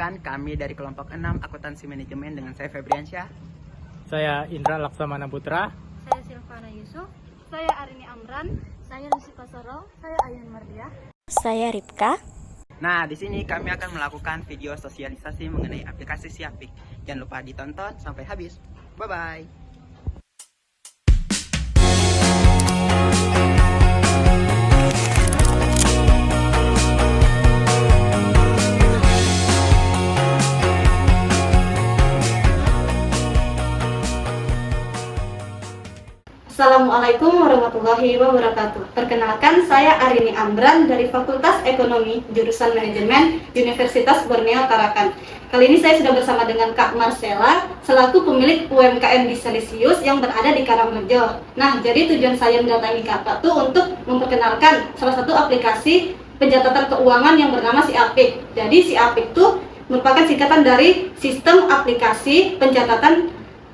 Perkenalkan, kami dari kelompok 6 Akuntansi Manajemen dengan saya Febriansyah. Saya Indra Laksamana Putra. Saya Silvana Yusuf. Saya Arini Amran. Saya Lucy Pasoro. Saya Ayun Mardiah. Saya Ripka. Nah, di sini kami akan melakukan video sosialisasi mengenai aplikasi Siapik. Jangan lupa ditonton sampai habis. Bye-bye. Assalamualaikum warahmatullahi wabarakatuh. Perkenalkan, saya Arini Amran dari Fakultas Ekonomi jurusan Manajemen Universitas Borneo Tarakan. Kali ini saya sudah bersama dengan Kak Marcella selaku pemilik UMKM di Celsius yang berada di Karangrejo. Nah, jadi tujuan saya mendatangi Kakak tuh untuk memperkenalkan salah satu aplikasi pencatatan keuangan yang bernama Siapik. Jadi Siapik tuh merupakan singkatan dari Sistem Aplikasi Pencatatan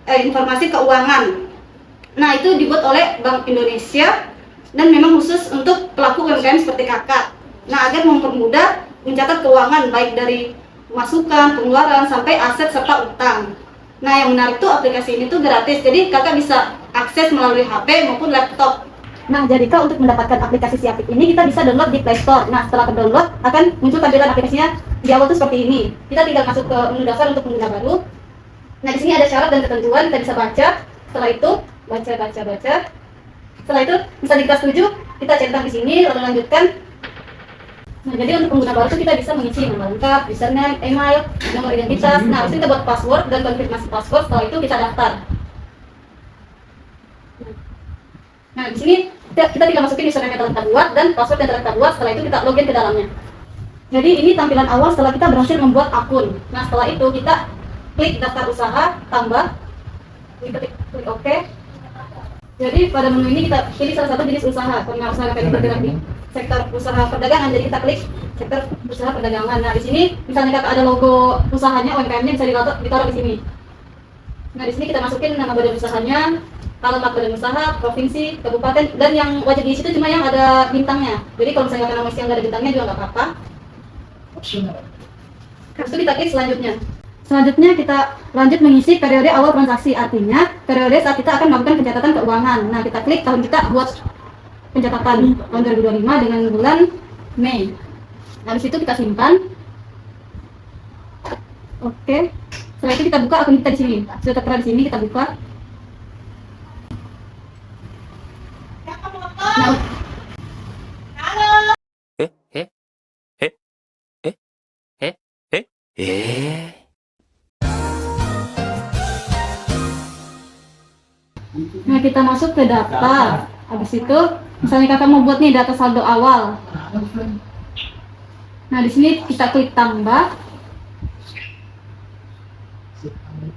Informasi Keuangan. Nah, itu dibuat oleh Bank Indonesia dan memang khusus untuk pelaku UMKM seperti kakak. Nah, agar mempermudah mencatat keuangan baik dari masukan, pengeluaran, sampai aset serta utang. Nah, yang menarik tuh aplikasi ini tuh gratis, jadi kakak bisa akses melalui HP maupun laptop. Nah, jadi kak untuk mendapatkan aplikasi Siapik ini kita bisa download di Play Store. Nah, setelah download akan muncul tampilan aplikasinya di awal tuh seperti ini. Kita tinggal masuk ke menu dasar untuk pengguna baru. Nah, di sini ada syarat dan ketentuan, kita bisa baca. Setelah itu baca. Setelah itu misalnya kita setuju, kita centang di sini lalu lanjutkan. Nah, jadi untuk pengguna baru itu kita bisa mengisi nama lengkap, username, email, nomor identitas. Nah, habis itu kita buat password dan konfirmasi password. Setelah itu kita daftar. Nah, di sini kita tinggal masukin username yang telah kita buat dan password yang telah kita buat. Setelah itu kita login ke dalamnya. Jadi ini tampilan awal setelah kita berhasil membuat akun. Nah, setelah itu kita klik daftar usaha, tambah, klik OK. Jadi pada menu ini kita pilih salah satu jenis usaha. Karena usaha kami bergerak di sektor usaha perdagangan, jadi kita klik sektor usaha perdagangan. Nah, di sini misalnya ada logo usahanya, UMKM-nya bisa ditaruh di sini. Nah, di sini kita masukin nama badan usahanya, alamat badan usaha, provinsi, kabupaten, dan yang wajib diisi itu cuma yang ada bintangnya. Jadi kalau misalnya nama yang nggak ada bintangnya juga nggak apa-apa. Terus itu kita klik selanjutnya. Selanjutnya kita lanjut mengisi periode awal transaksi, artinya periode saat kita akan melakukan pencatatan keuangan. Nah, kita klik tahun kita buat pencatatan tahun 2025 dengan bulan Mei. Habis itu kita simpan. Oke. Setelah itu kita buka akun kita di sini. Sudah tertera di sini, kita buka. Nah, Nah, kita masuk ke data. Habis itu, misalnya kakak mau buat nih data saldo awal. Nah, di sini kita klik tambah.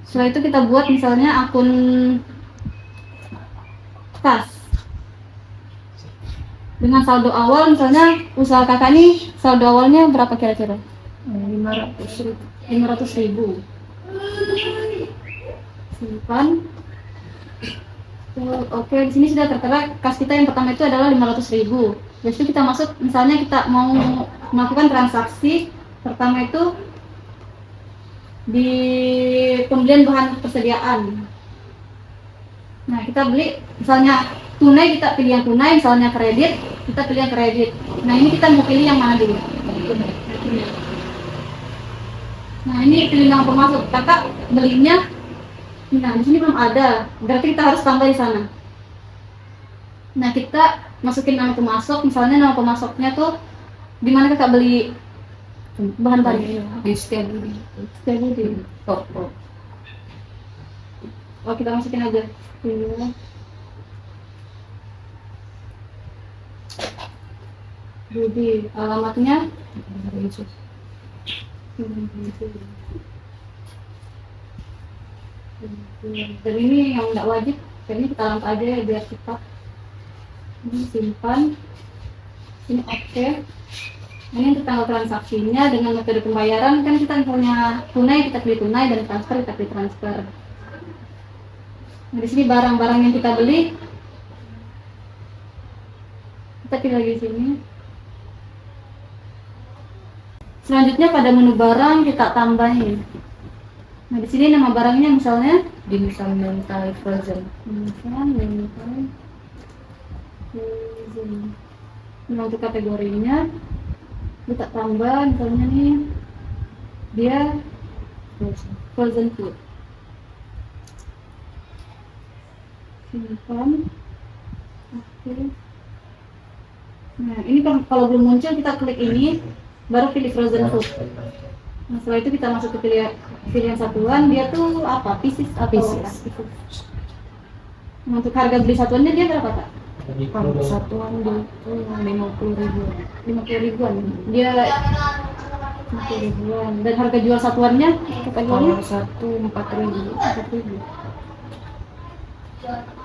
Setelah itu kita buat misalnya akun kas. Dengan saldo awal, misalnya usaha kakak nih saldo awalnya berapa kira-kira? 500.000. Simpan. Oke, di sini sudah tertera kas kita yang pertama itu adalah 500.000. Jadi kita masuk, misalnya kita mau melakukan transaksi pertama itu di pembelian bahan persediaan. Nah, kita beli misalnya tunai, kita pilih yang tunai, misalnya kredit, kita pilih yang kredit. Nah, ini kita mau pilih yang mana dulu? Nah, ini pilih yang pemasok. Kakak belinya, nah di sini belum ada, berarti kita harus tambah di sana. Nah, kita masukin nama pemasok, misalnya nama pemasoknya tuh di mana kakak beli bahan tadi? Di Setiabudi. Oh, kita masukin aja. Budi, alamatnya dan ini yang nggak wajib, jadi kita langkah aja ya biar cepat. Ini simpan, ini oke. Ini untuk tanggal transaksinya dengan metode pembayaran, kan kita punya tunai, kita pilih tunai, dan transfer kita pilih transfer. Nah, di sini barang-barang yang kita beli, kita pilih lagi di sini. Selanjutnya pada menu barang kita tambahin. Nah, di sini nama barangnya misalnya Dimsum mentai frozen. frozen. Nah, untuk kategorinya kita tambah misalnya nih dia frozen food. Simpan. Oke. Nah, ini kalau belum muncul kita klik ini, baru pilih frozen food. Nah, setelah itu kita masuk ke pilihan satuan, dia tuh apa? Pieces atau Pieces. apa? Nah, untuk harga beli satuannya dia berapa, Kak? Kalau satuan itu 50.000. 50.000-an. Dia 50.000-an. Dan harga jual satuannya kategorinya Kalau satu 4.000. 4.000.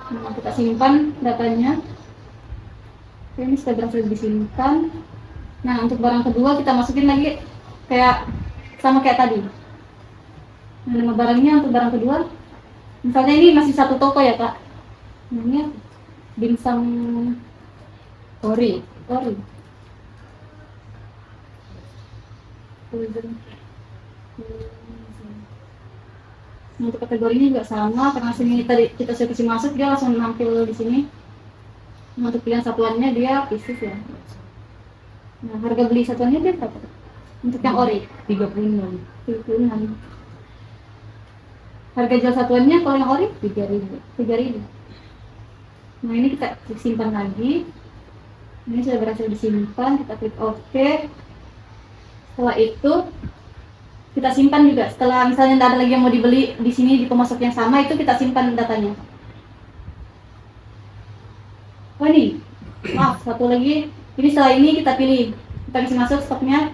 Nah, kita simpan datanya. Oke, ini sudah berhasil disimpan. Nah, untuk barang kedua kita masukin lagi kayak sama kayak tadi. Nah, nama barangnya untuk barang kedua, misalnya ini masih satu toko ya, Kak. Namanya dimsum Ori. ori. Nah, untuk kategorinya juga sama, karena sini tadi kita sudah kasih masuk, dia langsung nampil di sini. Nah, untuk pilihan satuannya dia pieces ya. Nah, harga beli satuannya dia berapa? Untuk yang ori 36. 36. Harga jual satuannya kalau yang ori 3.000. 3.000. Nah, ini kita simpan lagi. Ini sudah berhasil disimpan, kita klik OK. Setelah itu kita simpan juga. Setelah misalnya tidak ada lagi yang mau dibeli di sini di pemasok yang sama, itu kita simpan datanya. Oh ini, maaf, satu lagi. Ini setelah ini kita pilih, kita kasih masuk stoknya.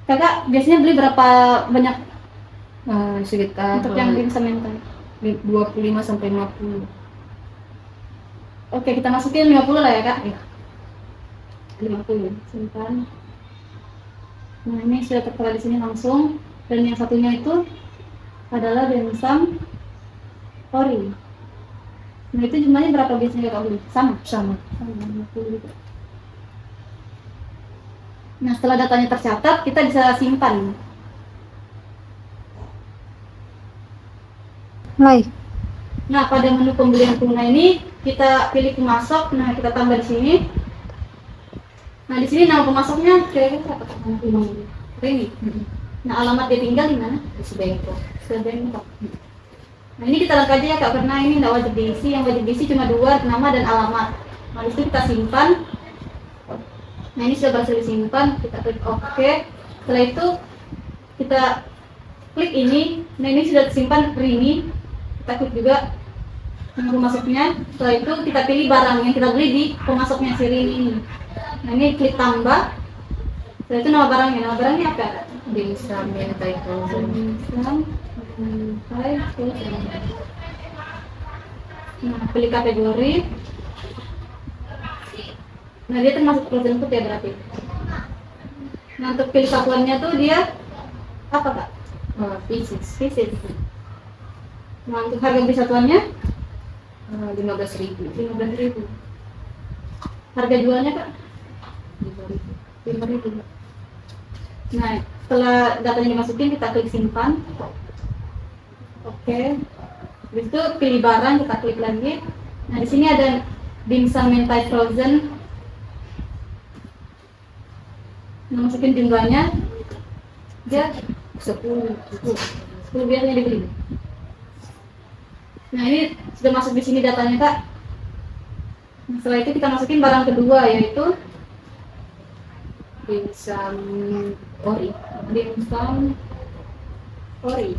Kakak biasanya beli berapa banyak Sekitar untuk yang dimsum mentai? 25 sampai 50. Oke, kita masukin 50 lah ya, Kak. Ya. 50, simpan. Nah, ini sudah tertera di sini langsung. Dan yang satunya itu adalah dimsum ori. Nah, itu jumlahnya berapa biasanya Kak beli? Sama? Sama. Sama, 50 juga. Nah, setelah datanya tercatat, kita bisa simpan. Baik. Nah, pada menu pembelian tunai ini kita pilih pemasok. Nah, kita tambah di sini. Nah, di sini nama pemasoknya kira-kira apa? Nama pemasoknya ini. Nah, alamat dia tinggal di mana? Di Bangkok. Sudah Bangkok. Nah, ini kita lengkap aja ya, Kak, karena ini nggak wajib diisi. Yang wajib diisi cuma 2, nama dan alamat. Nah, itu kita simpan. Nah, ini sudah berhasil disimpan. Kita klik OK. Setelah itu kita klik ini. Nah, ini sudah disimpan Rini. Kita klik juga nama pemasoknya. Setelah itu kita pilih barang yang kita beli di pemasoknya si Rini ini. Nah, ini klik tambah. Setelah itu nama barangnya. Nama barangnya apa? Dimsum mentai frozen. Dimsum mentai frozen. Nah, pilih kategori. Nah, dia termasuk frozen food ya berarti. Nah, untuk pilih satuannya tuh dia apa, Kak? Pieces. Pieces. Nah, untuk harga beli satuannya 15.000. 15.000. Harga jualnya, Kak? 5.000. 5.000. Nah, setelah datanya dimasukin, kita klik simpan. Oke. Habis itu pilih barang, kita klik lagi. Nah, di sini ada dimsum mentai frozen. Nah, masukin jumlahnya. Dia 10. 10 biasanya dibeli. Nah, ini sudah masuk di sini datanya, Kak. Nah, setelah itu kita masukin barang kedua, yaitu Dimsum ori. dimsum ori.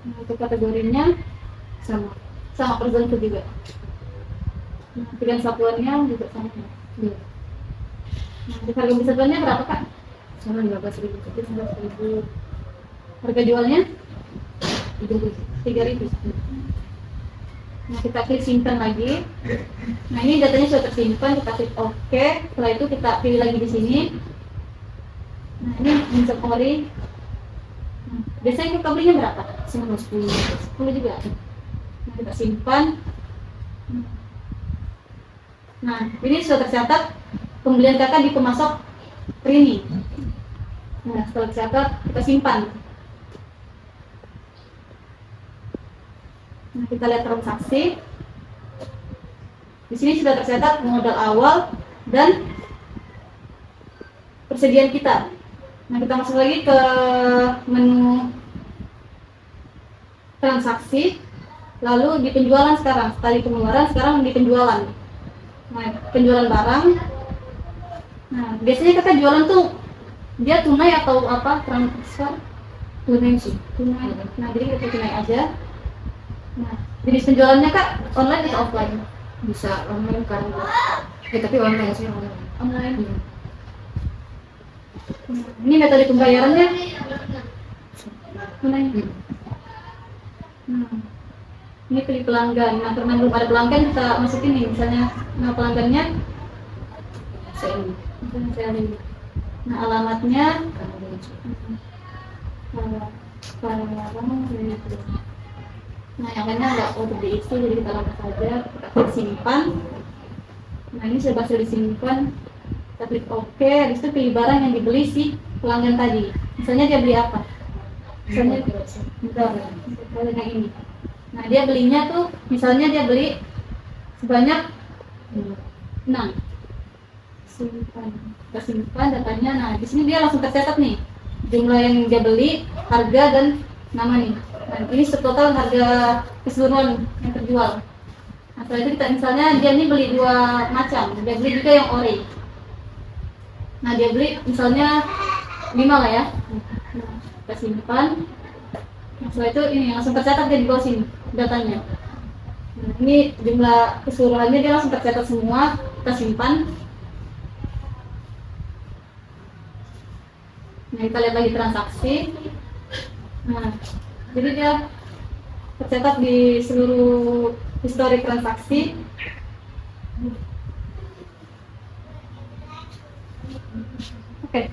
Nah, untuk kategorinya Sama. frozen food juga. Nah, pilihan satuannya juga sama. Iya. Nah, untuk harga beli satuannya berapa, Kak? Sama 15.000. 15.000. Harga jualnya 3.000. Nah, kita klik simpan lagi. Nah, ini datanya sudah tersimpan, kita klik OK. Setelah itu kita pilih lagi di sini. Nah, ini dimsum ori. Nah, biasanya kita belinya berapa? Sama 10. 10 juga. Nah, kita simpan. Nah, ini sudah tercatat pembelian kakak di pemasok Rini. Nah, setelah tercatat kita simpan. Nah, kita lihat transaksi. Di sini sudah tercatat modal awal dan persediaan kita. Nah, kita masuk lagi ke menu transaksi, lalu di penjualan sekarang. Tadi pengeluaran, sekarang di penjualan. Nah, penjualan barang. Nah, biasanya kita jualan tuh dia tunai atau apa? Transfer? Tunai sih. Tunai. Nah, jadi kita tunai aja. Nah, jenis penjualannya Kak, online atau offline? Bisa online kan. Tapi online sih online. Online. Hmm. Nah, ini metode pembayarannya tunai. Nah, ini pilih pelanggan. Nah, karena belum ada pelanggan kita masukin nih, misalnya nama pelanggannya Saya ini. misalnya saya ini. Nah, alamatnya nah, yang lainnya nggak untuk diisi, jadi kita langsung saja kita klik simpan. Nah, ini sudah berhasil disimpan. Kita klik OK, habis itu pilih barang yang dibeli si pelanggan tadi. Misalnya dia beli apa? Misalnya misalnya yang ini. Nah, dia belinya tuh, misalnya dia beli sebanyak 6. Simpan. Kita simpan datanya. Nah, di sini dia langsung tercatat nih jumlah yang dia beli, harga dan nama nih. Nah, ini total harga keseluruhan yang terjual. Nah, setelah itu kita misalnya dia ini beli 2 macam, dia beli juga yang ori. Nah, dia beli misalnya 5 lah ya. Nah, kita simpan. Nah, setelah itu ini langsung tercatat dia di bawah sini datanya. Nah, ini jumlah keseluruhannya dia langsung tercatat semua. Kita simpan. Nah, kita lihat lagi transaksi. Nah, jadi dia tercatat di seluruh histori transaksi. Oke.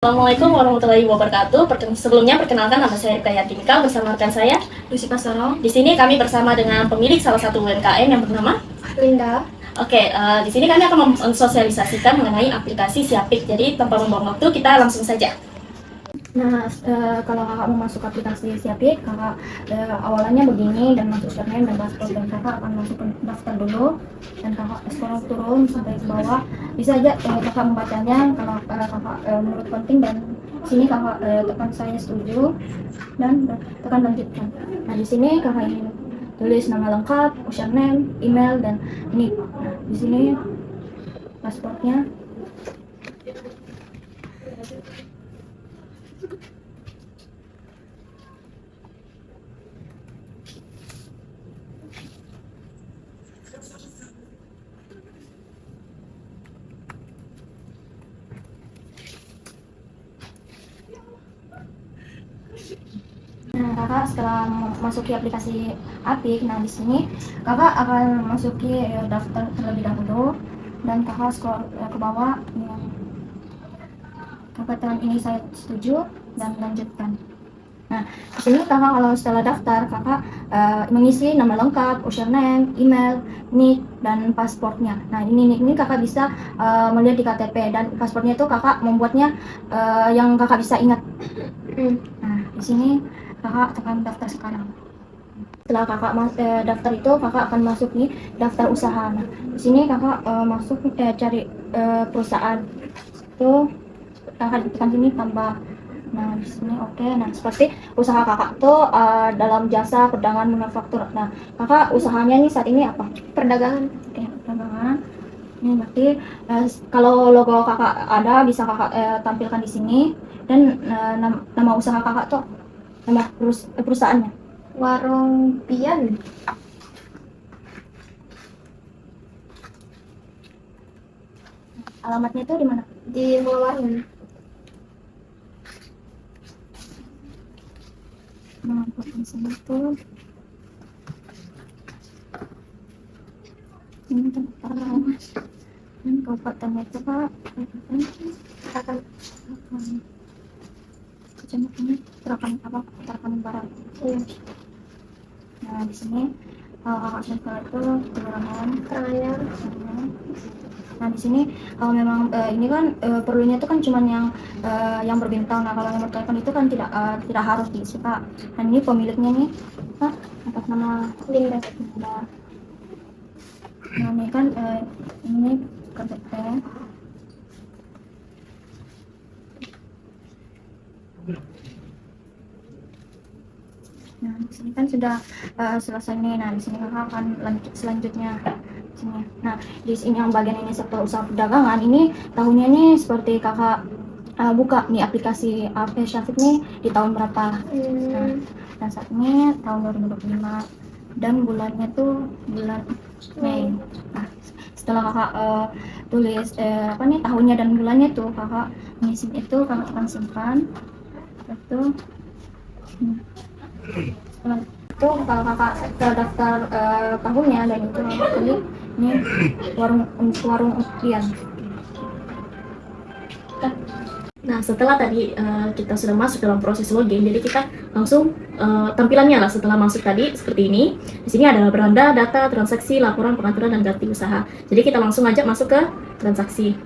Assalamualaikum warahmatullahi wabarakatuh. Sebelumnya perkenalkan, nama saya Rifkayati Nikal bersama rekan saya Lucy Pasaro. Di sini kami bersama dengan pemilik salah satu UMKM yang bernama Linda. Oke, di sini kami akan mensosialisasikan mengenai aplikasi Siapik. Jadi tanpa membuang waktu, kita langsung saja. Nah, kalau kakak mau masuk aplikasi Siapik, kakak awalannya begini dan masuk username dan password, dan kakak akan masuk daftar dulu dan kakak scroll turun sampai ke bawah. Bisa aja kakak membacanya kalau kakak menurut penting, dan sini kakak tekan saya setuju dan tekan lanjutkan. Nah, di sini kakak ingin tulis nama lengkap, username, email, dan nick. Nah, di sini pasportnya. Nah, kakak setelah masuki aplikasi Apik, nah di sini kakak akan masuki daftar terlebih dahulu dan kakak scroll ke bawah. Kakak tekan ini saya setuju dan lanjutkan. Nah, di sini kakak kalau setelah daftar, kakak mengisi nama lengkap, username, email, nick, dan pasportnya. Nah, ini nick ini kakak bisa melihat di KTP, dan pasportnya itu kakak membuatnya yang kakak bisa ingat. Nah, di sini kakak tekan daftar sekarang. Setelah kakak daftar itu, kakak akan masuk nih daftar usaha. Nah, di sini kakak masuk cari perusahaan itu, kakak tekan sini tambah. Nah, di sini oke. Nah, seperti usaha kakak tuh dalam jasa perdagangan manufaktur. Nah, kakak usahanya ini saat ini apa? Perdagangan. Oke, perdagangan. Ini berarti kalau logo kakak ada, bisa kakak tampilkan di sini, dan nama usaha kakak tuh, nama perusahaannya. Warung Pian. Alamatnya itu di mana? Di Mulawarman. Nah, di sini tuh. ini tempat dan kabupatennya itu Kak, kabupaten kecamatannya Tarakan Barat. Nah di sini kalau kakak sampel itu kelurahan Karanganyar. Nah di sini kalau memang ini kan perlunya itu kan cuman yang berbintang. Nah kalau nomor telepon itu kan tidak harus diisi Kak. Nah ini pemiliknya nih atas nama Linda. Nah ini kan ini KTP. Nah di sini kan sudah selesai nih. Nah di sini kakak akan lanjut selanjutnya. Sini. Nah di sini yang bagian ini sektor usaha perdagangan ini tahunnya nih seperti kakak buka nih aplikasi Syafiq nih di tahun berapa. Nah dan saat ini tahun 2025 dan bulannya tuh bulan Mei. Nah setelah kakak tulis tahunnya dan bulannya tuh kakak ngisi itu kakak akan simpan itu. Setelah itu kalau kakak terdaftar tahunnya dan itu kakak pilih ini warung undian. Nah, setelah tadi kita sudah masuk dalam proses login, jadi kita langsung tampilannya lah setelah masuk tadi seperti ini. Di sini ada beranda, data, transaksi, laporan, pengaturan, dan ganti usaha. Jadi kita langsung aja masuk ke transaksi.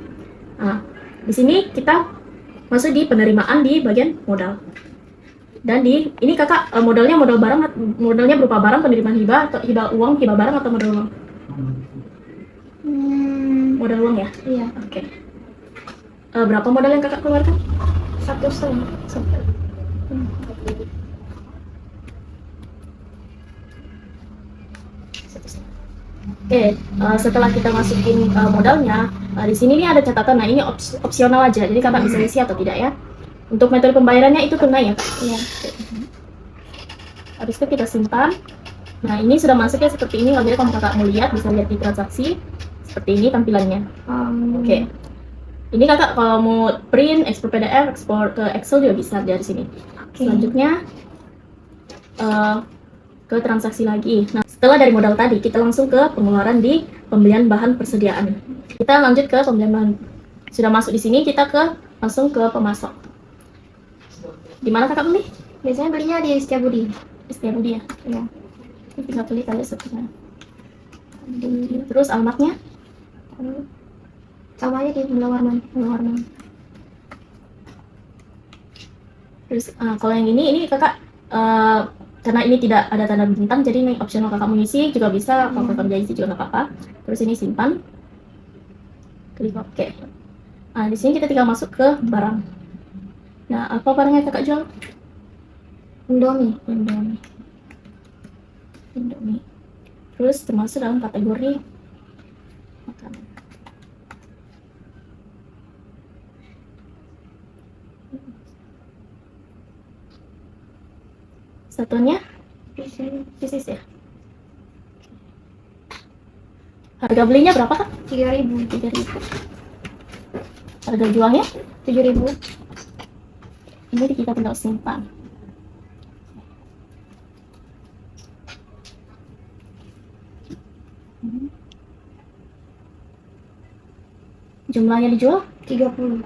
Nah, di sini kita masuk di penerimaan di bagian modal. Dan di ini kakak modalnya modalnya berupa barang, penerimaan hibah atau hibah uang, hibah barang atau modal uang? Modal uang ya? Iya. Oke. Berapa modal yang kakak keluarkan? 1,5. Oke, setelah kita masukin modalnya, di sini nih ada catatan. Nah ini opsional aja, jadi kakak bisa isi atau tidak ya. Untuk metode pembayarannya itu tunai ya kak? Iya. Habis itu kita simpan. Nah ini sudah masuk ya seperti ini. Lalu kalau kakak mau lihat, bisa lihat di transaksi seperti ini tampilannya. Oke. Ini kakak kalau mau print, ekspor PDF, ekspor ke Excel juga bisa dari sini. Selanjutnya ke transaksi lagi. Nah, setelah dari modal tadi, kita langsung ke pengeluaran di pembelian bahan persediaan. Kita lanjut ke pembelian bahan. Sudah masuk di sini, kita langsung ke pemasok. Di mana kakak beli? Biasanya belinya di Setiabudi. Setiabudi ya? Iya. Tinggal beli kali sepertinya. Terus alamatnya? Sama aja di Warman. Terus kalau yang ini kakak karena ini tidak ada tanda bintang, jadi ini opsional kakak mengisi juga bisa, kalau kakak bisa isi juga nggak apa-apa. Terus ini simpan, klik OK. Nah di sini kita tinggal masuk ke barang. Nah apa barangnya kakak jual? Indomie. Terus termasuk dalam kategori makanan. Satuannya pieces ya. Harga belinya berapa kak? 3.000. Harga jualnya 7.000. ini kita tinggal simpan. Jumlahnya dijual 30.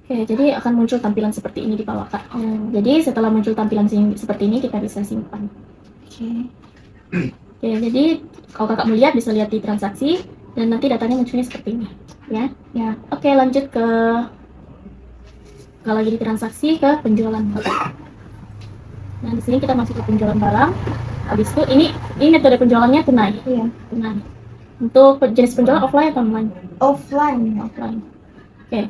Oke, jadi akan muncul tampilan seperti ini di bawah kak. Jadi setelah muncul tampilan seperti ini kita bisa simpan. Oke, jadi kalau kakak melihat bisa lihat di transaksi dan nanti datanya munculnya seperti ini, ya. Oke, lanjut kalau lagi di transaksi ke penjualan. Nah di sini kita masuk ke penjualan barang. Habis itu ini metode penjualannya tunai. Iya. Tunai. Untuk jenis penjualan offline atau online? Offline. Oke.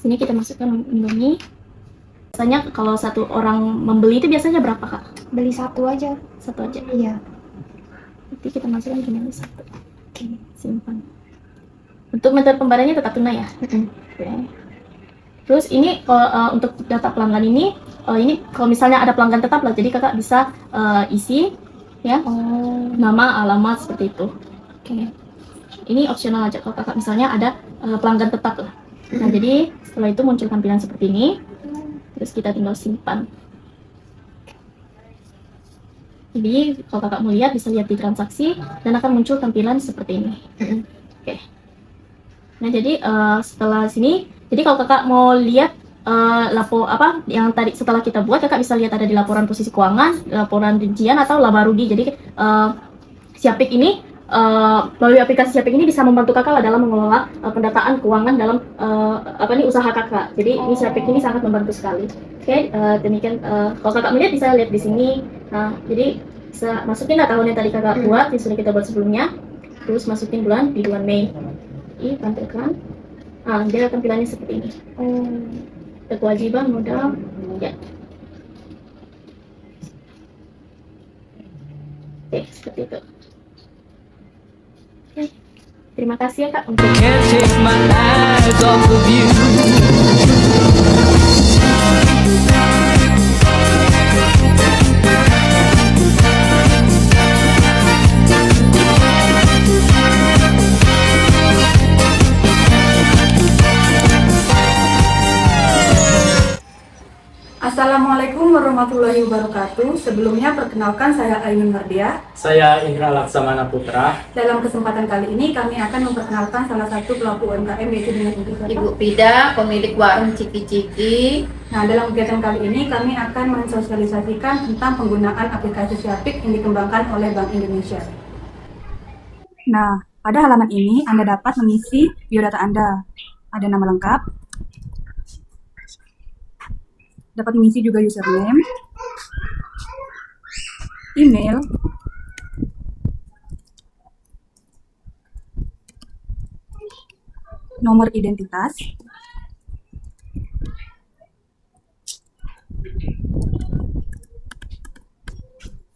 Sini kita masukkan Indomie. Biasanya kalau satu orang membeli itu biasanya berapa kak? Beli satu aja. Satu aja. Iya. Nanti kita masukkan Indomie satu. Oke, simpan. Untuk metode pembayarannya tetap tunai ya. Oke. Terus ini kalau untuk data pelanggan ini kalau misalnya ada pelanggan tetap lah, jadi kakak bisa isi ya nama, alamat seperti itu. Oke. Ini opsional aja kalau kakak misalnya ada pelanggan tetap lah. Nah jadi setelah itu muncul tampilan seperti ini. Terus terus kita tinggal simpan. Jadi kalau kakak mau lihat, bisa lihat di transaksi dan akan muncul tampilan seperti ini. Oke. Nah jadi setelah sini, jadi kalau kakak mau lihat yang tadi setelah kita buat, kakak bisa lihat ada di laporan posisi keuangan, laporan rincian atau laba rugi. Jadi Siapik ini melalui aplikasi Siapik ini bisa membantu kakak dalam mengelola pendataan keuangan dalam usaha kakak. Jadi ini Siapik ini sangat membantu sekali. Oke, demikian. Kalau kakak melihat bisa lihat di sini. Nah, jadi masukin tahun yang tadi kakak buat, yang sudah kita buat sebelumnya. Terus masukin di bulan Mei. Ini tampilkan. Nah, dia tampilannya seperti ini. Kewajiban modal, ya. Oke, seperti itu. Oke. Terima kasih ya kak untuk Can't take my eyes off of you. Assalamualaikum warahmatullahi wabarakatuh. Sebelumnya perkenalkan saya Ainun Mardia. Saya Indra Laksamana Putra. Dalam kesempatan kali ini kami akan memperkenalkan salah satu pelaku UMKM, yaitu dengan Ibu Pida, pemilik warung Ciki-Ciki. Nah, dalam kegiatan kali ini kami akan mensosialisasikan tentang penggunaan aplikasi Siapik yang dikembangkan oleh Bank Indonesia. Nah, pada halaman ini Anda dapat mengisi biodata Anda. Ada nama lengkap, dapat mengisi juga username, email, nomor identitas,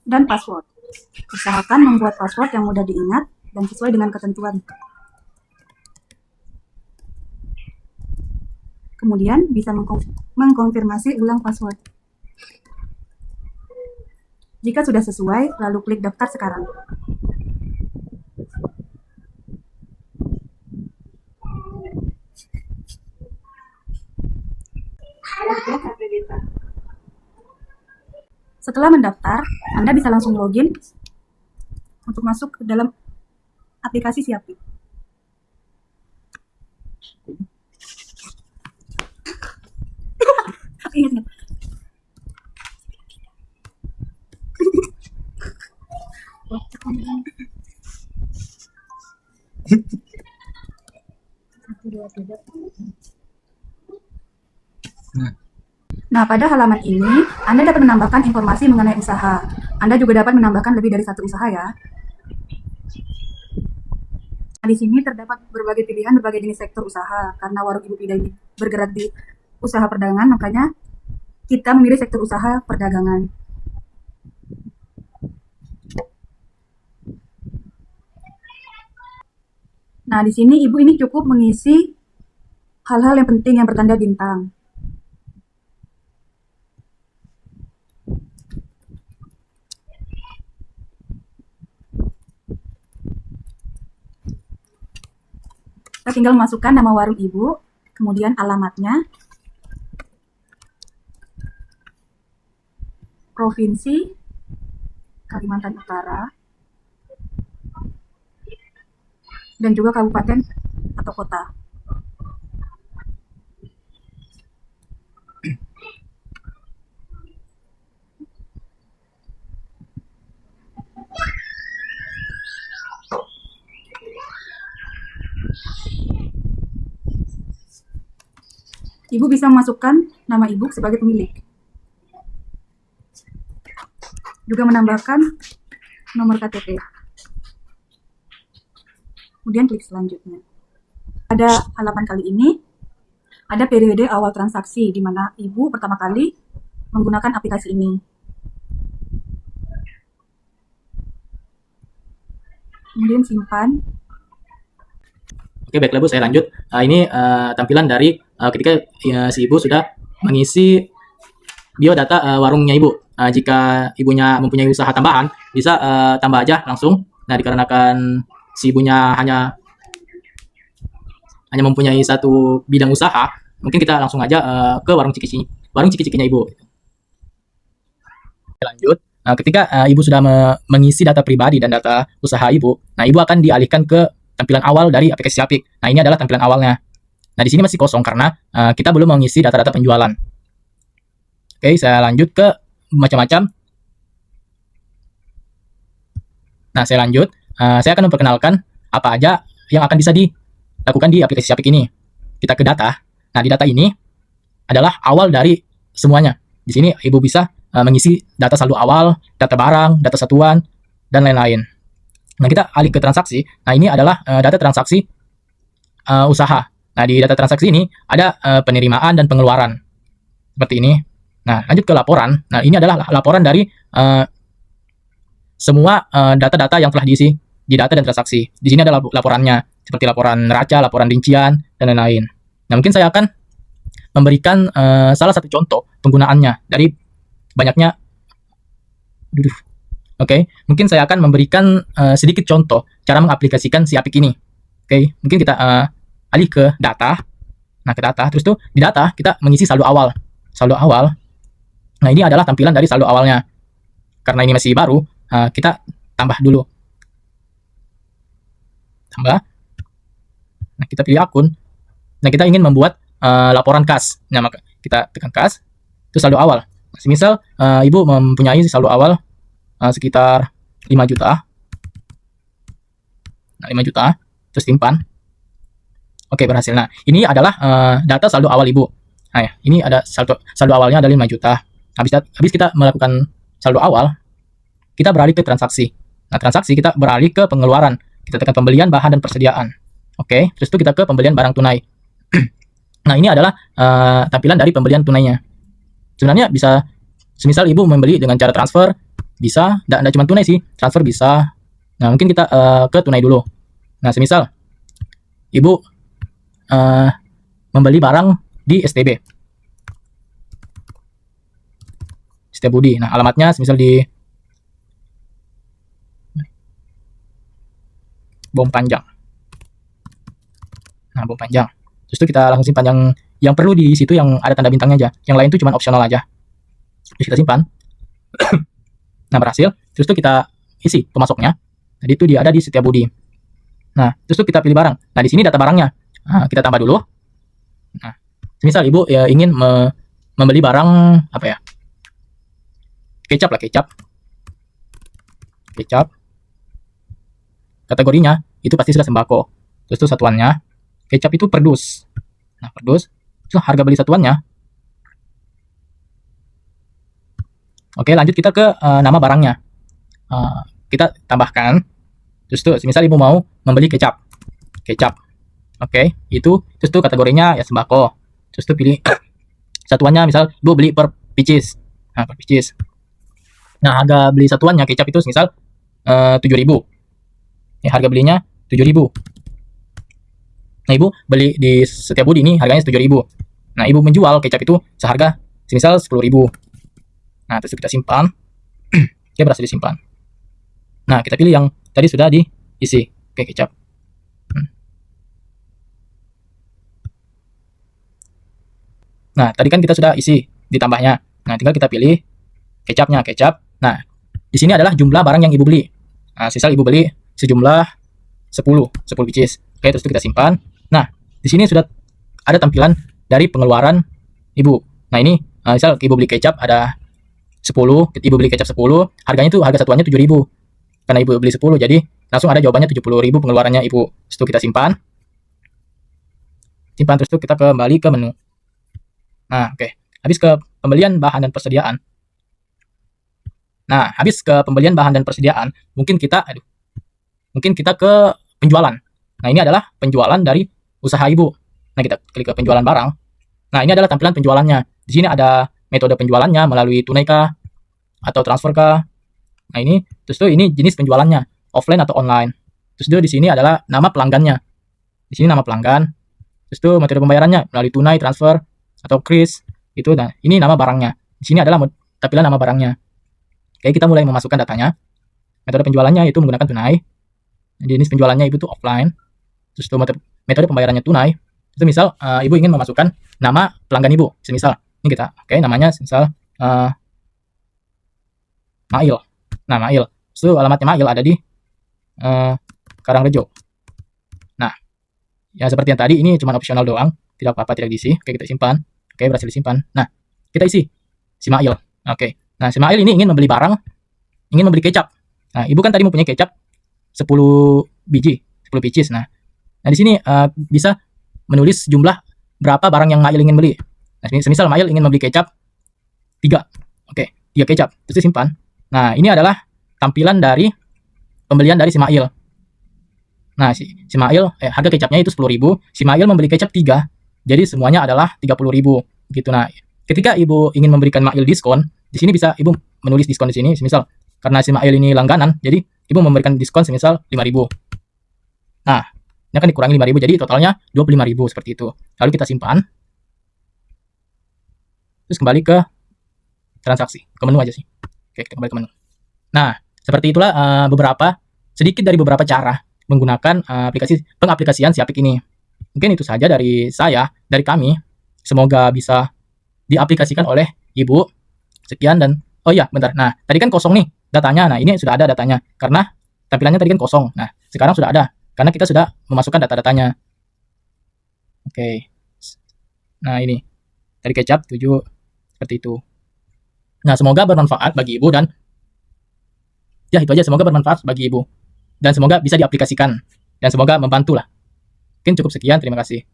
dan password. Usahakan membuat password yang mudah diingat dan sesuai dengan ketentuan. Kemudian bisa mengkonfirmasi ulang password. Jika sudah sesuai, lalu klik daftar sekarang. Setelah mendaftar, Anda bisa langsung login untuk masuk ke dalam aplikasi Siapik. Ingat. Nah, pada halaman ini, Anda dapat menambahkan informasi mengenai usaha. Anda juga dapat menambahkan lebih dari satu usaha ya. Nah, di sini terdapat berbagai pilihan, berbagai jenis sektor usaha. Karena warung Ibu Pida ini bergerak di usaha perdagangan, makanya kita memilih sektor usaha perdagangan. Nah, di sini Ibu ini cukup mengisi hal-hal yang penting yang bertanda bintang. Kita tinggal masukkan nama warung Ibu, kemudian alamatnya, provinsi Kalimantan Utara, dan juga kabupaten atau kota. Ibu bisa memasukkan nama Ibu sebagai pemilik. Juga menambahkan nomor KTP. Kemudian klik selanjutnya. Pada halaman kali ini, ada periode awal transaksi di mana Ibu pertama kali menggunakan aplikasi ini. Kemudian simpan. Oke, baiklah Bu, saya lanjut. Ini tampilan dari ketika si Ibu sudah mengisi biodata warungnya Ibu. Jika Ibunya mempunyai usaha tambahan, bisa tambah aja langsung. Nah, dikarenakan si Ibunya hanya mempunyai satu bidang usaha, mungkin kita langsung aja ke warung warung ciki-cikinya ibu. Lanjut, ketika ibu sudah mengisi data pribadi dan data usaha ibu, nah ibu akan dialihkan ke tampilan awal dari aplikasi Siapik. Nah ini adalah tampilan awalnya. Nah di sini masih kosong karena kita belum mengisi data-data penjualan. Oke, saya lanjut ke macam-macam. Nah saya lanjut, saya akan memperkenalkan apa aja yang akan bisa dilakukan di aplikasi Siapik ini. Kita ke data. Nah di data ini adalah awal dari semuanya. Di sini ibu bisa mengisi data saldo awal, data barang, data satuan, dan lain-lain. Nah, kita alih ke transaksi. Nah, ini adalah data transaksi usaha. Nah, di data transaksi ini ada penerimaan dan pengeluaran. Seperti ini. Nah, lanjut ke laporan. Nah, ini adalah laporan dari semua data-data yang telah diisi di data dan transaksi. Di sini ada laporannya, seperti laporan neraca, laporan rincian, dan lain-lain. Nah, mungkin saya akan memberikan salah satu contoh penggunaannya dari banyaknya. Oke, mungkin saya akan memberikan sedikit contoh cara mengaplikasikan Siapik ini. Oke, mungkin kita alih ke data. Nah, ke data, terus tuh di data kita mengisi saldo awal. Saldo awal. Nah, ini adalah tampilan dari saldo awalnya. Karena ini masih baru, kita tambah dulu. Tambah. Nah, kita pilih akun. Nah, kita ingin membuat laporan kas. Nah, maka kita tekan kas. Itu saldo awal. Misal ibu mempunyai saldo awal sekitar 5 juta. Nah, 5 juta, terus simpan. Oke, berhasil. Nah, ini adalah data saldo awal ibu. Nah, ya, ini ada saldo awalnya ada 5 juta. Habis kita melakukan saldo awal, kita beralih ke transaksi. Nah, transaksi kita beralih ke pengeluaran. Kita tekan pembelian bahan dan persediaan. Oke, terus itu kita ke pembelian barang tunai. Nah, ini adalah tampilan dari pembelian tunainya. Sebenarnya bisa, semisal ibu membeli dengan cara transfer, bisa, tidak cuma tunai sih, transfer bisa. Nah, mungkin kita ke tunai dulu. Nah, semisal ibu membeli barang di STB. Setiabudi. Nah, alamatnya semisal di Bom Panjang. Nah, Bom Panjang. Terus itu kita langsung simpan yang perlu di situ yang ada tanda bintangnya aja. Yang lain itu cuma opsional aja. Terus kita simpan. Nah, berhasil. Terus itu kita isi pemasoknya. Jadi itu dia ada di Setiabudi. Nah, terus itu kita pilih barang. Nah, di sini data barangnya. Nah, kita tambah dulu. Nah, misal ibu ya ingin membeli barang apa ya? Kecap lah, kecap. Kecap. Kategorinya itu pasti sudah sembako. Terus itu satuannya. Kecap itu per dus. Nah, per dus. Terus harga beli satuannya. Oke, lanjut kita ke nama barangnya. Kita tambahkan. Terus itu, misal ibu mau membeli kecap. Kecap. Oke, itu. Terus itu kategorinya ya sembako. Terus itu pilih satuannya, misal ibu beli per picis. Nah, per picis. Nah, harga beli satuannya kecap itu misal 7.000. Ya, harga belinya 7.000. Nah, ibu beli di Setiabudi ini harganya 7.000. Nah, ibu menjual kecap itu seharga semisal 10.000. Nah, terus kita simpan. Oke, berhasil disimpan. Nah, kita pilih yang tadi sudah diisi. Oke, kecap. Nah, tadi kan kita sudah isi ditambahnya. Nah, tinggal kita pilih kecapnya, kecap. Nah, di sini adalah jumlah barang yang ibu beli. Nah, misal ibu beli sejumlah 10 picis. Oke, terus itu kita simpan. Nah, di sini sudah ada tampilan dari pengeluaran ibu. Nah, ini misal ibu beli kecap ada 10, ibu beli kecap 10, harganya itu harga satuannya 7.000. Karena ibu beli 10, jadi langsung ada jawabannya 70.000 pengeluarannya ibu. Terus itu kita simpan. Simpan, terus itu kita kembali ke menu. Nah, oke. Habis ke pembelian bahan dan persediaan. Nah, habis ke pembelian bahan dan persediaan, mungkin kita ke penjualan. Nah, ini adalah penjualan dari usaha ibu. Nah, kita klik ke penjualan barang. Nah, ini adalah tampilan penjualannya. Di sini ada metode penjualannya melalui tunai kah atau transfer kah. Nah, ini terus tuh ini jenis penjualannya, offline atau online. Terus tuh di sini adalah nama pelanggannya. Di sini nama pelanggan. Terus tuh metode pembayarannya melalui tunai, transfer atau kris. Itu nah, ini nama barangnya. Di sini adalah tampilan nama barangnya. Oke, kita mulai memasukkan datanya. Metode penjualannya itu menggunakan tunai. Jenis penjualannya ibu tuh offline. Terus itu metode pembayarannya tunai. Itu misal ibu ingin memasukkan nama pelanggan ibu. Semisal Ini kita, oke, namanya misal Mail. Nah, Mail. So, alamatnya Mail ada di Karangrejo. Nah, ya seperti yang tadi, ini cuma opsional doang, tidak apa-apa, tidak diisi. Oke, kita simpan. Oke, berhasil disimpan. Nah, kita isi si Mail. Oke. Nah, si Mail ini ingin membeli barang, ingin membeli kecap. Nah, ibu kan tadi mempunyai kecap 10 biji, 10 pieces. Nah, di sini bisa menulis jumlah berapa barang yang Mail ingin beli. Nah, semisal Mail ingin membeli kecap 3. Oke, 3 kecap. Terus disimpan. Nah, ini adalah tampilan dari pembelian dari si Mail. Nah, si Mail, harga kecapnya itu 10.000. Si Mail membeli kecap 3. Jadi semuanya adalah 30.000 gitu. Nah, ketika ibu ingin memberikan Mail diskon, di sini bisa ibu menulis diskon di sini. Semisal karena si Mail ini langganan, jadi ibu memberikan diskon semisal 5.000. Nah, ini akan dikurangi 5.000, jadi totalnya 25.000 seperti itu. Lalu kita simpan. Terus kembali ke transaksi, ke menu aja sih. Oke, kita kembali ke menu. Nah, seperti itulah sedikit dari beberapa cara menggunakan pengaplikasian Siapik ini. Mungkin itu saja dari saya, dari kami. Semoga bisa diaplikasikan oleh ibu. Sekian dan, oh iya, bentar. Nah, tadi kan kosong nih datanya. Nah, ini sudah ada datanya. Karena tampilannya tadi kan kosong. Nah, sekarang sudah ada. Karena kita sudah memasukkan data-datanya. Oke. Nah, ini. Dari kecap 7. Seperti itu. Nah, semoga bermanfaat bagi ibu dan ya itu aja, semoga bermanfaat bagi ibu. Dan semoga bisa diaplikasikan. Dan semoga membantu lah. Mungkin cukup sekian, terima kasih.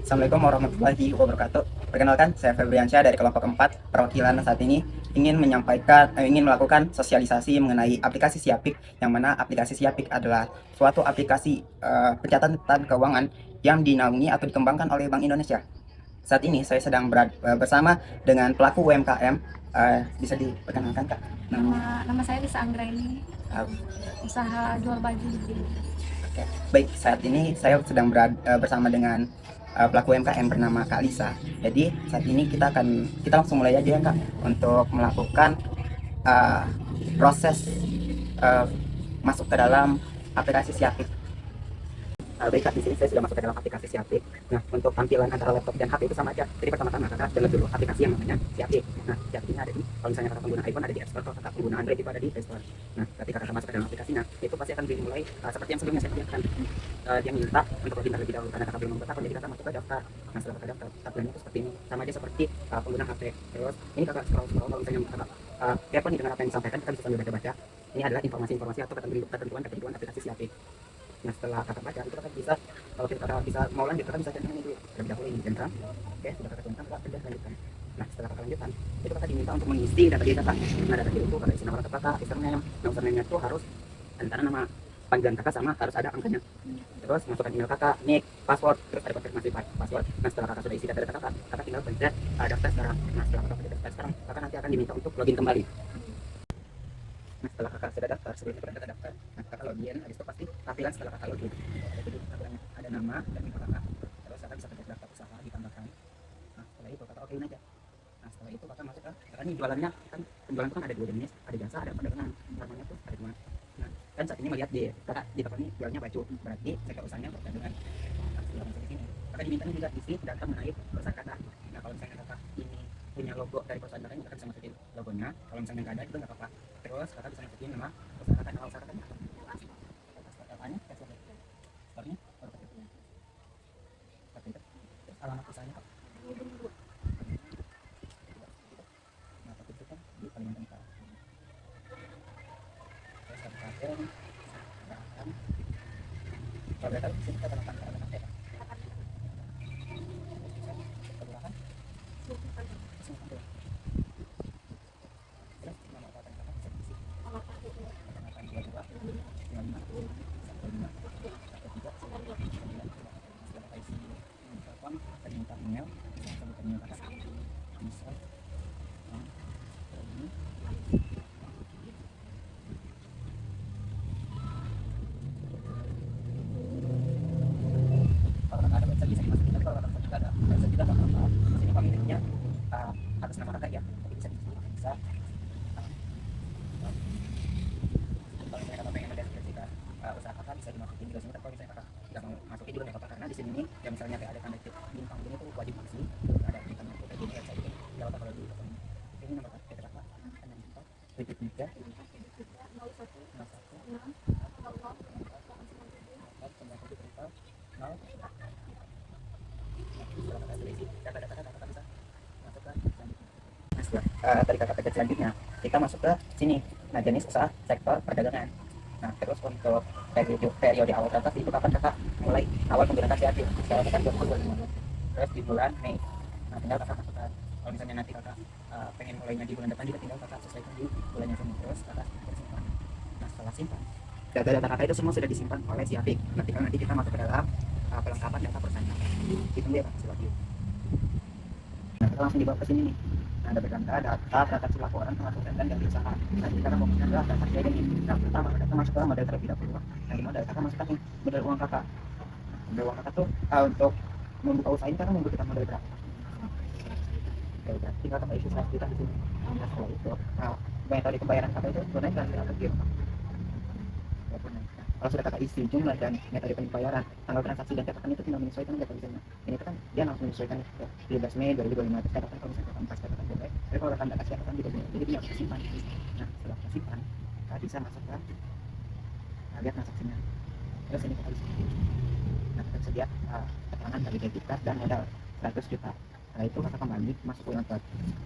Assalamualaikum warahmatullahi wabarakatuh. Perkenalkan, saya Febriansyah dari kelompok 4 perwakilan saat ini ingin melakukan sosialisasi mengenai aplikasi Siapik, yang mana aplikasi Siapik adalah suatu aplikasi pencatatan keuangan yang dinaungi atau dikembangkan oleh Bank Indonesia. Saat ini saya sedang bersama dengan pelaku UMKM. Bisa diperkenalkan, Kak? Nama saya Lisa Anggraini, usaha jual baju di sini. Oke. Baik, saat ini saya sedang bersama dengan pelaku UMKM bernama Kak Lisa. Jadi saat ini kita langsung mulai aja ya, Kak, untuk melakukan proses masuk ke dalam aplikasi Siapik. Baik, Kak, di sini saya sudah masuk ke dalam aplikasi Siapik. Nah, untuk tampilan antara laptop dan HP itu sama aja. Jadi pertama-tama Kakak download dulu aplikasi yang namanya Siapik. Nah, Siapik ini ada di, kalau misalnya Kakak pengguna iPhone ada di App Store, kalau Kakak pengguna Android itu ada di Play Store. Nah, ketika Kakak masuk ke dalam aplikasinya, itu pasti akan dimulai seperti yang sebelumnya saya lihatkan. Dia minta untuk login terlebih dahulu karena Kakak belum membuat akun, jadi Kakak masuk ke daftar. Nah, setelah Kakak daftar, tampilannya itu seperti ini, sama aja seperti pengguna HP. Terus ini Kakak scroll kalau misalnya Kakak kepo nih dengan apa yang disampaikan, Kakak bisa sambil baca-baca. Ini adalah informasi-informasi atau ketentuan aplikasi Siapik. Nah, setelah Kakak baca, itu Kakak bisa, kalau Kakak bisa mau lanjut, Kakak bisa centang ini dulu terlebih dahulu, ini centang. Oke, sudah Kakak centang, Kakak sudah lanjutkan. Nah, setelah Kakak lanjutkan, itu Kakak diminta untuk mengisi data diri Kakak. Nah, data diri itu Kakak isi nama lengkap Kakak, username. Nah, username-nya itu harus antara nama panggilan Kakak sama harus ada angkanya. Terus masukkan email Kakak, nick, password, terus ada konfirmasi password. Nah, setelah Kakak sudah isi data Kakak, Kakak tinggal pencet daftar sekarang. Nah, setelah Kakak pencet daftar sekarang, Kakak nanti akan diminta untuk login kembali. Nah, setelah Kakak sudah daftar, sebelum Kakak daftar, nah, Kakak login, habis itu pasti tampilan setelah Kakak login. Jadi tampilannya ada nama dan info Kakak, terus Kakak bisa pencet daftar usaha, ditambahkan. Nah, setelah itu Kakak okein aja. Nah, setelah itu Kakak masuk ke, Kakak ini jualannya kan, penjualan itu kan ada 2 jenis, ada jasa, ada perdagangan. Namanya tuh ada 2. Nah, kan saat ini melihat di Kakak di toko ini jualnya baju, berarti sektor usahanya perdagangan. Nah, setelah masuk ke sini, Kakak dimintanya juga isi data mengenai perusahaan Kakak. Nah, kalau misalnya Kakak ini punya logo dari perusahaan Kakak, Kakak bisa masukin logonya. Kalau misalnya nggak ada juga nggak apa-apa. Terus Kakak bisa masukin nama perusahaan Kakak, nama usaha Kakak. Apa-nya? Store-nya? Seperti itu. Terus alamat usahanya, Kak. Nah, seperti itu kan di Kalimantan Utara. Terus kabupaten, selatan. Kalau kita di sini kita tanahkan karena KTP. Kelurahan. Terus nama kota Kakak bisa diisi. Kecamatan 22, 55, 15, 13, 19. Setelah Kakak isi telepon, Kakak diminta email, sebutkan email Kakak. Misal, ini. Kalau Kakak ada website bisa dimasukin, tapi kalau Kakak tidak ada website tidak apa-apa. Di sini pemiliknya atas nama dari kakak selanjutnya kita masuk ke sini. Nah, jenis usaha sektor perdagangan. Nah, terus untuk periode awal transaksi itu kapan kakak mulai awal menggunakan CAP? Misalkan bulan terus di bulan Mei. Nah, tinggal kakak masukkan. Kalau misalnya nanti kakak pengen mulainya di bulan depan juga tinggal kakak sesuaikan di bulannya Juni, terus kakak simpan. Nah, setelah simpan, data-data kakak itu semua sudah disimpan oleh Siapik. Nah, tinggal nanti kita masuk ke dalam pelengkapan data perusahaan. Itu dia pak, silakan. Nah, kita langsung dibawa ke sini nih. Nah, ada beranda data transaksi laporan pengaturan dan ganti usaha. Nanti kita mau adalah data saya ini. Nah, pertama kita masuk ke model terlebih dahulu. Nah, di model kakak masukkan nih model uang kakak. Model uang kakak tuh untuk membuka usaha ini kan membutuhkan modal berapa? Ya, tinggal tambah isi 100 juta di sini. Nah, setelah itu, metode pembayaran kakak itu tunai dan atau giroh. Ya, tunai. Nah, kalau sudah kakak isi jumlah dan metode pembayaran, tanggal transaksi dan catatan itu tinggal menyesuaikan aja tulisannya. Ini kan dia langsung menyesuaikan 13 Mei 2025 itu catatan kalau misalnya catatan pas catatan boleh. Tapi kalau tanda kasih catatan juga boleh. Jadi dia harus simpan. Nah, setelah simpan, kakak bisa masuk ke lihat transaksinya. Terus ini kakak bisa. Nah, tersedia keterangan dari debit card dan modal 100 juta. Setelah itu kakak kembali masuk ulang ke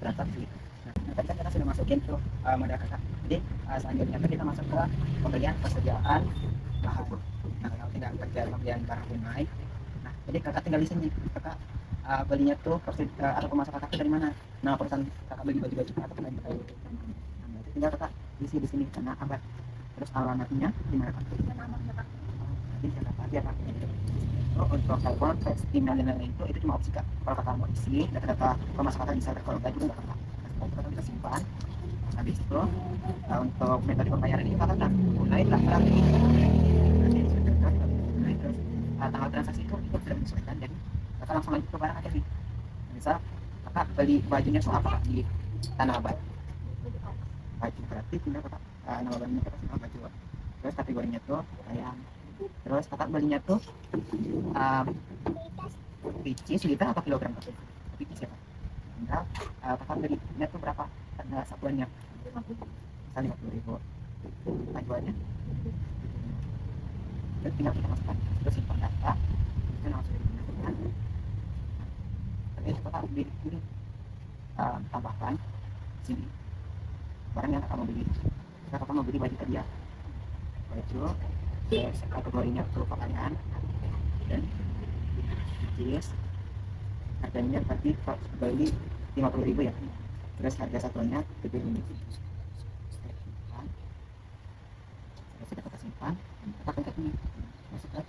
transaksi. Nah, tadi kan kita sudah masukin tuh modal kakak. Jadi selanjutnya kita masuk ke pembelian persediaan bahan. Nah, kalau tidak kerja pembelian barang tunai. Nah, jadi kakak tinggal di sini. Kakak belinya tuh atau pemasak kakak dari mana? Nah, perusahaan kakak beli baju-baju atau lain lain. Nah, itu tinggal kakak isi di sini karena abad. Terus alamatnya di mana pak? Nanti siapa aja pak? Untuk telepon, fax, email dan lain-lain itu cuma opsi kak. Kalau kakak mau isi data-data pemasak kakak bisa, kalau enggak juga nggak apa-apa. Nah, kakak bisa simpan. Habis itu untuk metode pembayaran ini kakak mulai daftar. Nanti terus tanggal transaksi itu sudah menyesuaikan, jadi kakak langsung lanjut ke barang aja nih. Misal kakak beli bajunya tuh apa di Tanah Abad? Baju, berarti tinggal kakak nama bajunya kakak sama baju. Terus kategorinya tuh ayam. Terus kakak belinya tuh picis liter atau kilogram? Picis ya pak. Tinggal kakak belinya tuh berapa satuannya? Misal 50.000. Tajuannya terus tinggal kita masukkan, terus simpan data itu langsung digunakan. Tapi itu kakak beli ini tambahkan sini barang yang kakak mau beli. Kakak mau beli baju tadi ya, baju kategorinya tuh pakaian dan jeans, harganya berarti beli 50.000 ya. Terus harga satuannya lebih ini. Terus kita simpan, kita pencet ini masuk ke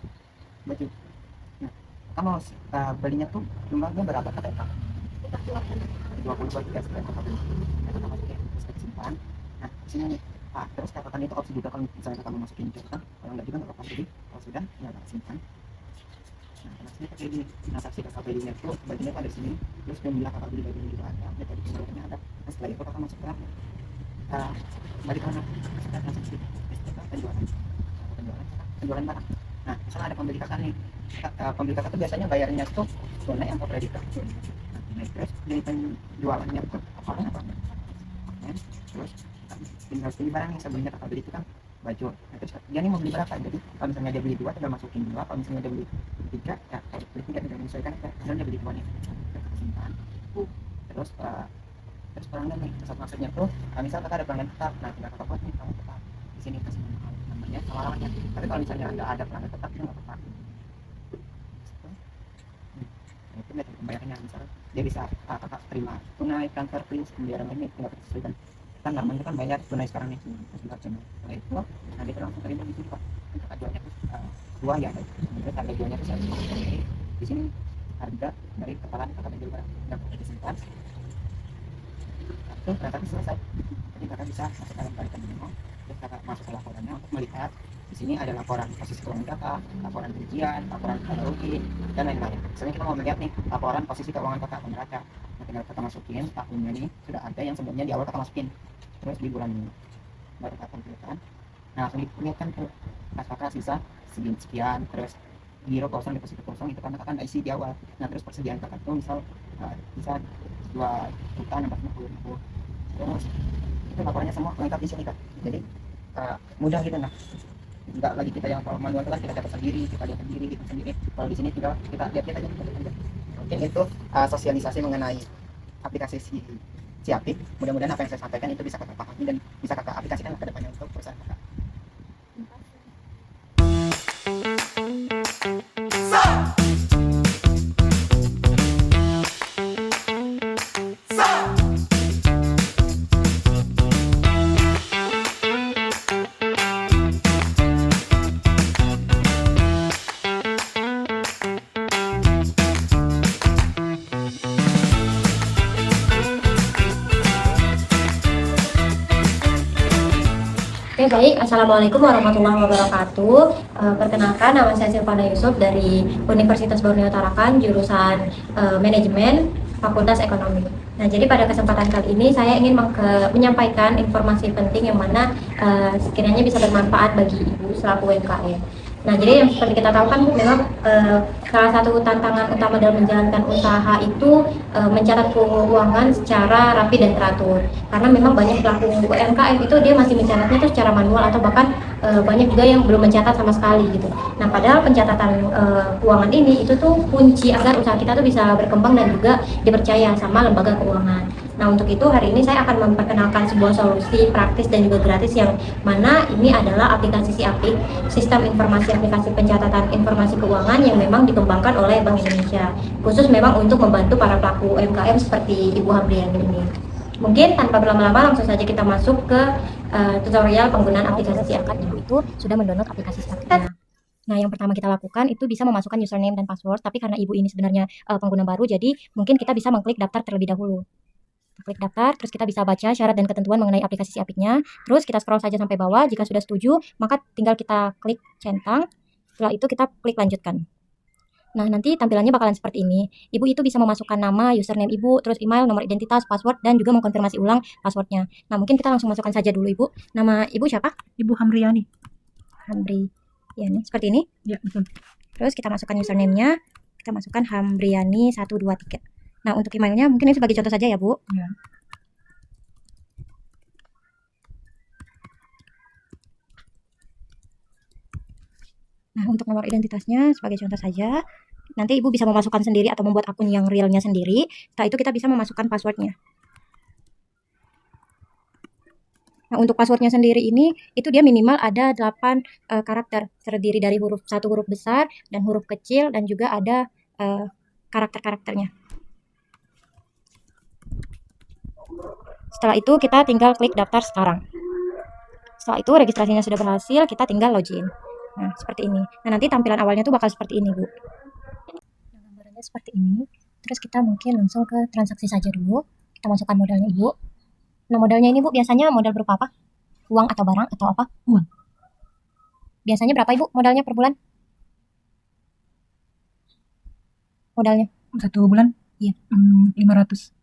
baju. Nah, kamu belinya tuh jumlahnya berapa kakak? 20 baju ya, sekarang kakak beli. Nah, kakak masukin, terus kita simpan. Nah, sini nih. Terus catatan itu opsi juga kalau misalnya kamu masukin catatan, kalau enggak juga nggak apa-apa. Jadi kalau sudah ya kakak simpan. Nah, transaksinya pakai ini. Transaksi kakak belinya tuh bajunya ada di sini. Terus jumlah kakak beli bajunya juga ada, metode pembayarannya ada. Nah, setelah itu kakak masuk ke balik mana? Masuk ke transaksi. Penjualan barang. Nah, misalnya ada pembeli kakak nih. Pembeli kakak tuh biasanya bayarnya tuh tunai atau kredit kak. Nah, terus dari penjualannya tuh apa? Terus tinggal pilih barang yang sebelumnya kakak beli itu kan baju. Nah, terus dia nih mau beli berapa? Jadi kalau misalnya dia beli 2 tinggal masukin 2. Kalau misalnya dia beli 3 ya kalau beli 3 tinggal menyesuaikan. Misalnya dia beli 2 nih, kita simpan. Terus pelanggan nih, maksudnya tuh misal kakak ada pelanggan tetap. Nah, tinggal kakak buat nih kamu tetap di sini kasih namanya sama alamatnya. Tapi kalau misalnya nggak ada pelanggan tetap itu nggak apa-apa. Nah, itu metode pembayarannya. Misalnya dia bisa kakak terima tunai, transfer, kris, pembayaran ini tinggal disesuaikan. Kan namanya kan bayar tunai sekarang nih, sebentar channel. Setelah itu nanti kita langsung terima di sini pak. Untuk jualnya tuh 2 ya, terus harga jualnya tuh 100. Di sini harga dari kepala kakak menjual barang yang disimpan. Itu transaksi selesai. Jadi kakak bisa masuk dalam barisan memo. Terus kakak masuk ke laporannya untuk melihat di sini ada laporan posisi keuangan kakak, laporan ujian, laporan rugi dan lain-lain. Misalnya kita mau melihat nih laporan posisi keuangan kakak neraca. Nah, tinggal kakak masukin tahunnya nih sudah ada yang sebelumnya di awal kakak masukin. Terus di bulan ini baru kakak tampilkan. Nah, langsung dilihatkan tuh kas kakak sisa sekian. Terus giro kosong, deposito kosong itu karena kakak nggak isi di awal. Nah, terus persediaan kakak tuh misal bisa 2.650.000. Terus itu laporannya semua lengkap di sini kak. Jadi mudah gitu. Nah, nggak lagi kita yang kalau manual kan kita catat sendiri, kita lihat sendiri, hitung sendiri. Kalau di sini tinggal kita lihat aja. Oke, itu sosialisasi mengenai aplikasi si Siapik. Mudah-mudahan apa yang saya sampaikan itu bisa kakak pahami dan bisa kakak aplikasikan ke depannya untuk perusahaan kakak. Oke, baik. Assalamualaikum warahmatullahi wabarakatuh. Perkenalkan, nama saya Silvana Yusuf dari Universitas Borneo Tarakan, jurusan Manajemen, Fakultas Ekonomi. Nah, jadi pada kesempatan kali ini saya ingin menyampaikan informasi penting yang mana sekiranya bisa bermanfaat bagi Ibu selaku UMKM. Nah, jadi yang seperti kita tahu kan memang salah satu tantangan utama dalam menjalankan usaha itu mencatat keuangan secara rapi dan teratur. Karena memang banyak pelaku UMKM itu dia masih mencatatnya itu secara manual atau bahkan banyak juga yang belum mencatat sama sekali gitu. Nah, padahal pencatatan keuangan ini itu tuh kunci agar usaha kita tuh bisa berkembang dan juga dipercaya sama lembaga keuangan. Nah, untuk itu hari ini saya akan memperkenalkan sebuah solusi praktis dan juga gratis yang mana ini adalah aplikasi Siapik, sistem informasi aplikasi pencatatan informasi keuangan yang memang dikembangkan oleh Bank Indonesia, khusus memang untuk membantu para pelaku UMKM seperti Ibu Hamriani ini. Mungkin tanpa berlama-lama langsung saja kita masuk ke tutorial penggunaan aplikasi Siapik. Ibu itu sudah mendownload aplikasi Siapik. Nah, yang pertama kita lakukan itu bisa memasukkan username dan password, tapi karena Ibu ini sebenarnya pengguna baru, jadi mungkin kita bisa mengklik daftar terlebih dahulu. Klik daftar, terus kita bisa baca syarat dan ketentuan mengenai aplikasi Siapiknya. Terus kita scroll saja sampai bawah. Jika sudah setuju, maka tinggal kita klik centang. Setelah itu kita klik lanjutkan. Nah, nanti tampilannya bakalan seperti ini. Ibu itu bisa memasukkan nama, username Ibu, terus email, nomor identitas, password, dan juga mengkonfirmasi ulang passwordnya. Nah, mungkin kita langsung masukkan saja dulu Ibu. Nama Ibu siapa? Ibu Hamriani. Hamriani, seperti ini? Ya, betul. Terus kita masukkan username-nya. Kita masukkan Hamriani 123. Nah, untuk emailnya mungkin ini sebagai contoh saja ya, Bu. Ya. Nah, untuk nomor identitasnya sebagai contoh saja. Nanti Ibu bisa memasukkan sendiri atau membuat akun yang realnya sendiri. Setelah itu kita bisa memasukkan passwordnya. Nah, untuk passwordnya sendiri ini, itu dia minimal ada 8 karakter. Terdiri dari satu huruf besar dan huruf kecil dan juga ada karakter-karakternya. Setelah itu kita tinggal klik daftar sekarang. Setelah itu registrasinya sudah berhasil, kita tinggal login. Nah, seperti ini. Nah, nanti tampilan awalnya tuh bakal seperti ini, Bu. Nah, gambarannya seperti ini. Terus kita mungkin langsung ke transaksi saja dulu. Kita masukkan modalnya Ibu. Nah, modalnya ini Bu biasanya modal berupa apa? Uang atau barang atau apa? Uang. Biasanya berapa Ibu modalnya per bulan? Modalnya? 1 bulan? Iya. 500.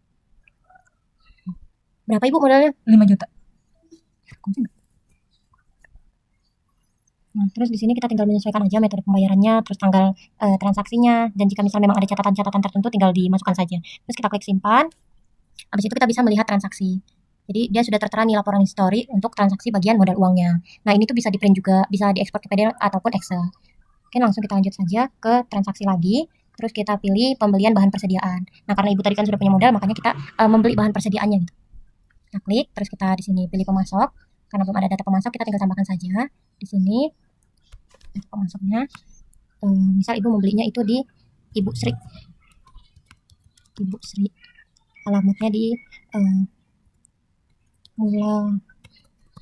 Berapa Ibu modalnya? 5 juta. Nah, terus di sini kita tinggal menyesuaikan aja metode pembayarannya, terus tanggal transaksinya, dan jika misalnya memang ada catatan-catatan tertentu tinggal dimasukkan saja. Terus kita klik simpan. Habis itu kita bisa melihat transaksi. Jadi dia sudah tertera nih laporan history untuk transaksi bagian modal uangnya. Nah, ini tuh bisa di-print juga, bisa diekspor ke PDF ataupun Excel. Oke, langsung kita lanjut saja ke transaksi lagi. Terus kita pilih pembelian bahan persediaan. Nah, karena Ibu tadi kan sudah punya modal, makanya kita membeli bahan persediaannya gitu. Kita klik, terus kita di sini pilih pemasok. Karena belum ada data pemasok, kita tinggal tambahkan saja di sini data pemasoknya. Misal Ibu membelinya itu di Ibu Sri. Ibu Sri. Alamatnya di Mula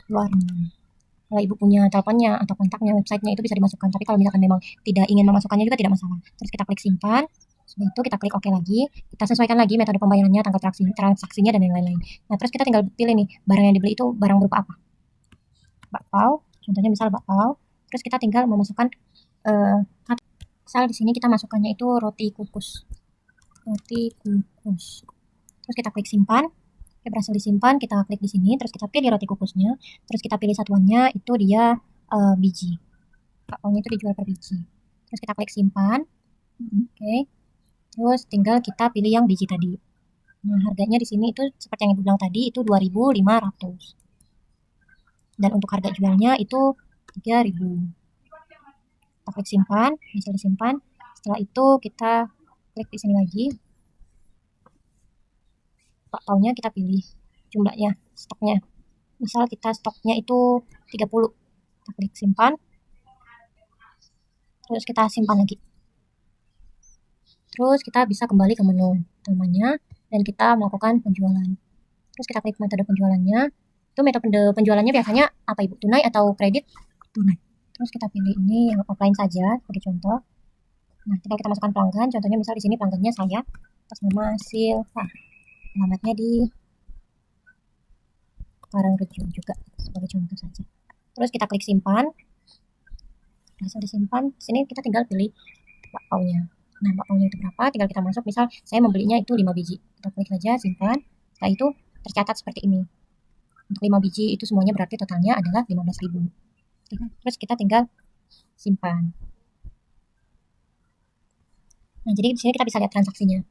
Warna. Kalau Ibu punya teleponnya atau kontaknya, websitenya itu bisa dimasukkan. Tapi kalau misalkan memang tidak ingin memasukkannya juga tidak masalah. Terus kita klik simpan. Setelah itu kita klik OK lagi. Kita sesuaikan lagi metode pembayarannya, tanggal transaksinya, dan yang lain-lain. Nah, terus kita tinggal pilih nih, barang yang dibeli itu barang berupa apa. Bakpao, contohnya misal bakpao. Terus kita tinggal memasukkan misal di sini kita masukkannya itu roti kukus. Roti kukus. Terus kita klik simpan. Oke, berhasil disimpan, kita klik di sini, terus kita pilih roti kukusnya. Terus kita pilih satuannya itu dia biji. Bakpaonya itu dijual per biji. Terus kita klik simpan. Oke. Terus tinggal kita pilih yang biji tadi. Nah, harganya di sini itu seperti yang Ibu bilang tadi itu 2.500. Dan untuk harga jualnya itu 3.000. Kita klik simpan, bisa disimpan. Setelah itu kita klik di sini lagi. bakpaunya kita pilih jumlahnya, stoknya. Misal kita stoknya itu 30. Kita klik simpan. Terus kita simpan lagi. Terus kita bisa kembali ke menu utamanya dan kita melakukan penjualan. Terus kita klik metode penjualannya. Itu metode penjualannya biasanya apa Ibu? Tunai atau kredit? Tunai. Terus kita pilih ini yang offline saja sebagai contoh. Nah, tinggal kita masukkan pelanggan. Contohnya misal di sini pelanggannya saya, atas nama Silva. Alamatnya di Karangrejo juga sebagai contoh saja. Terus kita klik simpan. Hasil disimpan. Di sini kita tinggal pilih bakpaunya. Nah, bakpaunya itu berapa? Tinggal kita masuk. Misal saya membelinya itu 5 biji. Kita klik saja simpan. Setelah itu tercatat seperti ini. Untuk 5 biji itu semuanya berarti totalnya adalah 15.000. Terus kita tinggal simpan. Nah, jadi di sini kita bisa lihat transaksinya.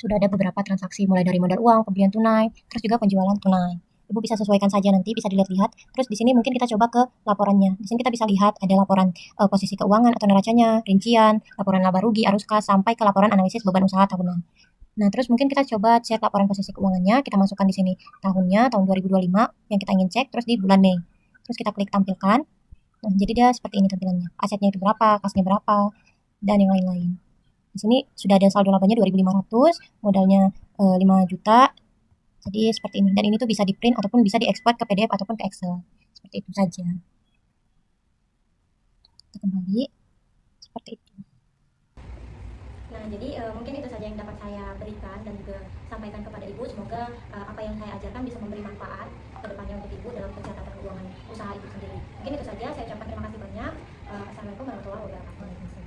Sudah ada beberapa transaksi mulai dari modal uang, pembelian tunai, terus juga penjualan tunai. Ibu bisa sesuaikan saja nanti, bisa dilihat-lihat. Terus di sini mungkin kita coba ke laporannya. Di sini kita bisa lihat ada laporan posisi keuangan atau neracanya, rincian, laporan laba rugi, arus kas, sampai ke laporan analisis beban usaha tahunan. Nah, terus mungkin kita coba cek laporan posisi keuangannya. Kita masukkan di sini tahunnya, tahun 2025 yang kita ingin cek, terus di bulan Mei. Terus kita klik tampilkan. Nah, jadi dia seperti ini tampilannya. Asetnya itu berapa, kasnya berapa, dan yang lain-lain. Di sini sudah ada saldo labanya 2.500, modalnya 5 juta. Jadi seperti ini. Dan ini tuh bisa di-print ataupun bisa diekspor ke PDF ataupun ke Excel. Seperti itu saja. Kita kembali. Seperti itu. Nah, jadi mungkin itu saja yang dapat saya berikan dan juga sampaikan kepada Ibu. Semoga apa yang saya ajarkan bisa memberi manfaat ke depannya untuk Ibu dalam pencatatan keuangan usaha Ibu sendiri. Mungkin itu saja. Saya ucapkan terima kasih banyak. Assalamualaikum warahmatullahi wabarakatuh.